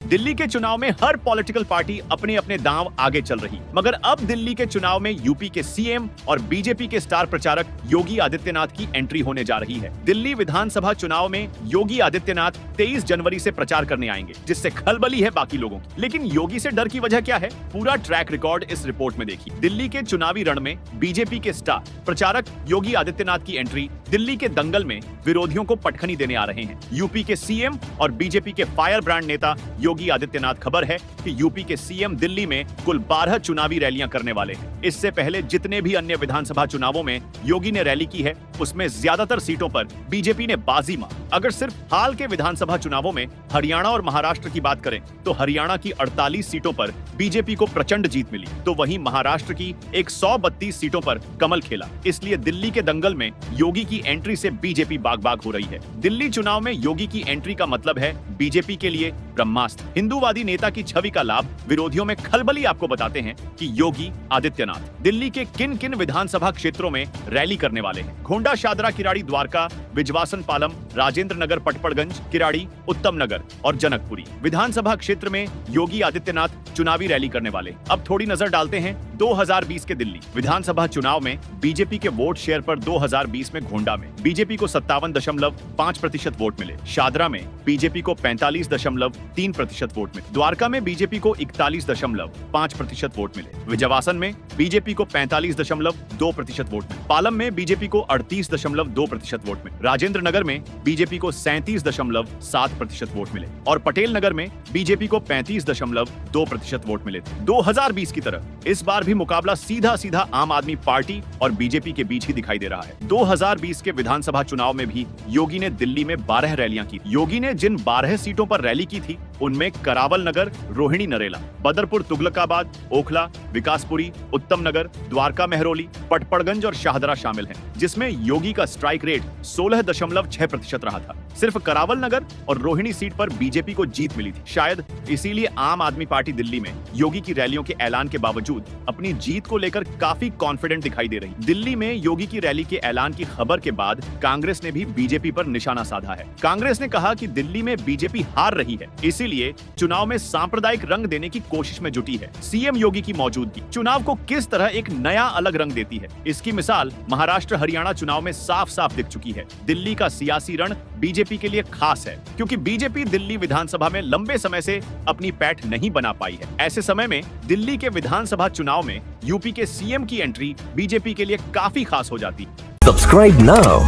दिल्ली के चुनाव में हर पॉलिटिकल पार्टी अपने अपने दांव आगे चल रही, मगर अब दिल्ली के चुनाव में यूपी के सीएम और बीजेपी के स्टार प्रचारक योगी आदित्यनाथ की एंट्री होने जा रही है। दिल्ली विधानसभा चुनाव में योगी आदित्यनाथ 23 जनवरी से प्रचार करने आएंगे, जिससे खलबली है बाकी लोगों की। लेकिन योगी से डर की वजह क्या है? पूरा ट्रैक रिकॉर्ड इस रिपोर्ट में देखिए। दिल्ली के चुनावी रण में बीजेपी के स्टार प्रचारक योगी आदित्यनाथ की एंट्री दिल्ली के दंगल में विरोधियों को पटखनी देने आ रहे हैं। यूपी के सीएम और बीजेपी के फायर ब्रांड नेता योगी आदित्यनाथ, खबर है कि यूपी के सीएम दिल्ली में कुल 12 चुनावी रैलियां करने वाले हैं। इससे पहले जितने भी अन्य विधानसभा चुनावों में योगी ने रैली की है, उसमें ज्यादातर सीटों पर बीजेपी ने बाजी मारी। अगर सिर्फ हाल के विधानसभा चुनावों में हरियाणा और महाराष्ट्र की बात करें तो हरियाणा की 48 सीटों पर बीजेपी को प्रचंड जीत मिली, तो वहीं महाराष्ट्र की 132 सीटों पर कमल खेला। इसलिए दिल्ली के दंगल में योगी की एंट्री से बीजेपी बाग-बाग हो रही है। दिल्ली चुनाव में योगी की एंट्री का मतलब है बीजेपी के लिए ब्रह्मास्त्र। हिंदूवादी नेता की छवि का लाभ विरोधियों में खलबली आपको बताते हैं कि योगी आदित्यनाथ दिल्ली के किन किन विधानसभा क्षेत्रों में रैली करने वाले हैं। गोंडा, शादरा, किराड़ी, द्वारका, बिजवासन पालम, राजेंद्र नगर, पटपड़गंज, किराड़ी, उत्तम नगर और जनकपुरी विधानसभा क्षेत्र में योगी आदित्यनाथ चुनावी रैली करने वाले। अब थोड़ी नजर डालते हैं 2020 के दिल्ली विधानसभा चुनाव में बीजेपी के वोट शेयर पर। 2020 में गोंडा में बीजेपी को 57.5% वोट मिले, शादरा में बीजेपी को 45.3% वोट मिले, द्वारका में बीजेपी को 41.5% वोट मिले, विजयवासन में बीजेपी को 45.2% वोट मिले, पालम में बीजेपी को 38.2% वोट मिले, राजेंद्र नगर में बीजेपी को 37.7% वोट मिले और पटेल नगर में बीजेपी को 35.2% वोट मिले थे। 2020 की तरह इस बार भी मुकाबला सीधा सीधा आम आदमी पार्टी और बीजेपी के बीच ही दिखाई दे रहा है। 2020 के विधानसभा चुनाव में भी योगी ने दिल्ली में 12 रैलियां की। योगी ने जिन 12 सीटों पर रैली की थी उनमें करावल नगर, रोहिणी नरेला, बदरपुर, तुगलकाबाद, ओखला, विकासपुरी, उत्तम नगर, द्वारका, मेहरौली, पटपड़गंज और शाहदरा शामिल हैं, जिसमें योगी का स्ट्राइक रेट 16.6% रहा था। सिर्फ करावल नगर और रोहिणी सीट पर बीजेपी को जीत मिली थी। शायद इसीलिए आम आदमी पार्टी दिल्ली में योगी की रैलियों के ऐलान के बावजूद अपनी जीत को लेकर काफी कॉन्फिडेंट दिखाई दे रही। दिल्ली में योगी की रैली के ऐलान की खबर के बाद कांग्रेस ने भी बीजेपी पर निशाना साधा है। कांग्रेस ने कहा कि दिल्ली में बीजेपी हार रही है, इसीलिए चुनाव में सांप्रदायिक रंग देने की कोशिश में जुटी है। सीएम योगी की मौजूदगी चुनाव को किस तरह एक नया अलग रंग देती है, इसकी मिसाल महाराष्ट्र, हरियाणा चुनाव में साफ साफ दिख चुकी है। दिल्ली का सियासी रण बीजेपी के लिए खास है, क्योंकि बीजेपी दिल्ली विधानसभा में लंबे समय से अपनी पैठ नहीं बना पाई है। ऐसे समय में दिल्ली के विधानसभा चुनाव में यूपी के सीएम की एंट्री बीजेपी के लिए काफी खास हो जाती है। Subscribe now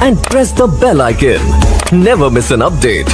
and press the bell icon. Never miss an update.